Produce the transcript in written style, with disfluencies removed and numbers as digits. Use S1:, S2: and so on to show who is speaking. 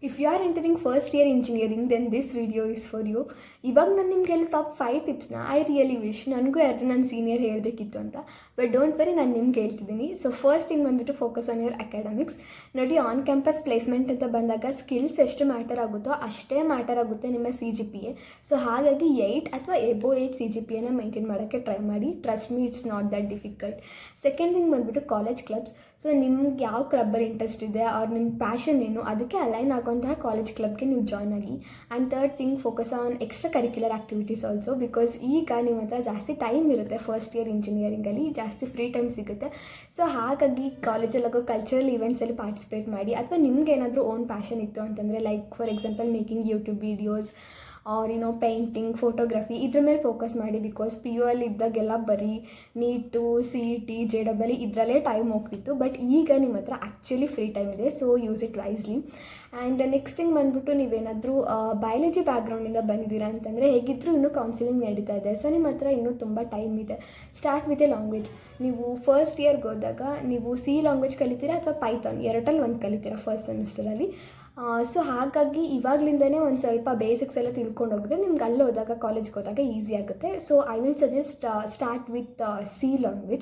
S1: If you are entering first year engineering then this video is for you. ಇವಾಗ ನಾನು ನಿಮ್ಗೆ top 5 ಟಿಪ್ಸ್ನ I really wish ನನಗೂ ಯಾರು ನನ್ನ ಸೀನಿಯರ್ ಹೇಳಬೇಕಿತ್ತು ಅಂತ. ಬಟ್ ಡೋಂಟ್ ವರಿ, ನಾನು ನಿಮ್ಗೆ ಹೇಳ್ತಿದ್ದೀನಿ. ಸೊ ಫಸ್ಟ್ ಥಿಂಗ್ ಬಂದುಬಿಟ್ಟು ಫೋಕಸ್ ಆನ್ ಯುವರ್ ಅಕಾಡೆಮಿಕ್ಸ್. ನೋಡಿ, ಆನ್ ಕ್ಯಾಂಪಸ್ ಪ್ಲೇಸ್ಮೆಂಟ್ ಅಂತ ಬಂದಾಗ ಸ್ಕಿಲ್ಸ್ ಎಷ್ಟು ಮ್ಯಾಟರ್ ಆಗುತ್ತೋ ಅಷ್ಟೇ ಮ್ಯಾಟರ್ ಆಗುತ್ತೆ ನಿಮ್ಮ CGPA. ಸೊ ಹಾಗಾಗಿ 8 ಅಥವಾ ಎಬೋ 8 CGPAನ ಮೇಂಟೈನ್ ಮಾಡೋಕ್ಕೆ ಟ್ರೈ ಮಾಡಿ. Trust me, it's not that difficult. Second thing ಬಂದುಬಿಟ್ಟು ಕಾಲೇಜ್ ಕ್ಲಬ್ಸ್. ಸೊ ನಿಮ್ಗೆ ಯಾವ ಕ್ಲಬ್ಬಲ್ಲಿ ಇಂಟ್ರೆಸ್ಟ್ ಇದೆ ಅವ್ರ ನಿಮ್ಮ ಪ್ಯಾಷನ್ ಏನು ಅದಕ್ಕೆ ಅಲೈನ್ ಆಗುವಂತಹ ಕಾಲೇಜ್ ಕ್ಲಬ್ಗೆ ನೀವು ಜಾಯ್ನ್ ಆಗಿ. And third thing, focus on extra curricular activities also. Because ಈಗ ನಿಮ್ಮ ಹತ್ರ ಜಾಸ್ತಿ ಟೈಮ್ ಇರುತ್ತೆ, ಫಸ್ಟ್ ಇಯರ್ ಇಂಜಿನಿಯರಿಂಗಲ್ಲಿ ಜಾಸ್ತಿ ಫ್ರೀ ಟೈಮ್ ಸಿಗುತ್ತೆ. ಸೊ ಹಾಗಾಗಿ ಕಾಲೇಜಲ್ಲಾಗೋ ಕಲ್ಚರಲ್ ಈವೆಂಟ್ಸಲ್ಲಿ ಪಾರ್ಟಿಸಿಪೇಟ್ ಮಾಡಿ. ಅಥವಾ ನಿಮ್ಗೆ ಏನಾದರೂ ಓನ್ ಪ್ಯಾಷನ್ ಇತ್ತು ಅಂತಂದರೆ, like for example making YouTube videos or painting, photography, ಇದ್ರ ಮೇಲೆ ಫೋಕಸ್ ಮಾಡಿ. ಬಿಕಾಸ್ PU ಅಲ್ಲಿ ಇದ್ದಾಗೆಲ್ಲ ಬರೀ ನೀಟು, CET, JEE ಇದರಲ್ಲೇ ಟೈಮ್ ಹೋಗ್ತಿತ್ತು. ಬಟ್ ಈಗ ನಿಮ್ಮ ಹತ್ರ ಆ್ಯಕ್ಚುಲಿ ಫ್ರೀ ಟೈಮ್ ಇದೆ, so use it wisely. And next thing ಬಂದುಬಿಟ್ಟು, ನೀವೇನಾದರೂ ಬಯಾಲಜಿ ಬ್ಯಾಕ್ಗ್ರೌಂಡಿಂದ ಬಂದಿದ್ದೀರಾ ಅಂತಂದರೆ ಹೇಗಿದ್ದರೂ ಇನ್ನೂ ಕೌನ್ಸಿಲಿಂಗ್ ನಡೀತಾ ಇದೆ. ಸೊ ನಿಮ್ಮ ಹತ್ರ ಇನ್ನೂ ತುಂಬ ಟೈಮ್ ಇದೆ. Start with A language. ನೀವು ಫಸ್ಟ್ ಇಯರ್ಗೆ ಹೋದಾಗ ನೀವು C ಲ್ಯಾಂಗ್ವೇಜ್ ಕಲಿತೀರಾ ಅಥವಾ ಪೈಥಾನ್, ಎರಡರಲ್ಲಿ ಒಂದು ಕಲಿತೀರಾ ಫಸ್ಟ್ ಸೆಮಿಸ್ಟರಲ್ಲಿ. ಸೊ ಹಾಗಾಗಿ ಇವಾಗಲಿಂದನೇ ಒಂದು ಸ್ವಲ್ಪ ಬೇಸಿಕ್ಸ್ ಎಲ್ಲ ತಿಳ್ಕೊಂಡು ಹೋಗಿದ್ರೆ ನಿಮ್ಗೆ ಅಲ್ಲಿ ಹೋದಾಗ, ಕಾಲೇಜ್ಗೆ ಹೋದಾಗ ಈಸಿ ಆಗುತ್ತೆ. So I will suggest start with C language.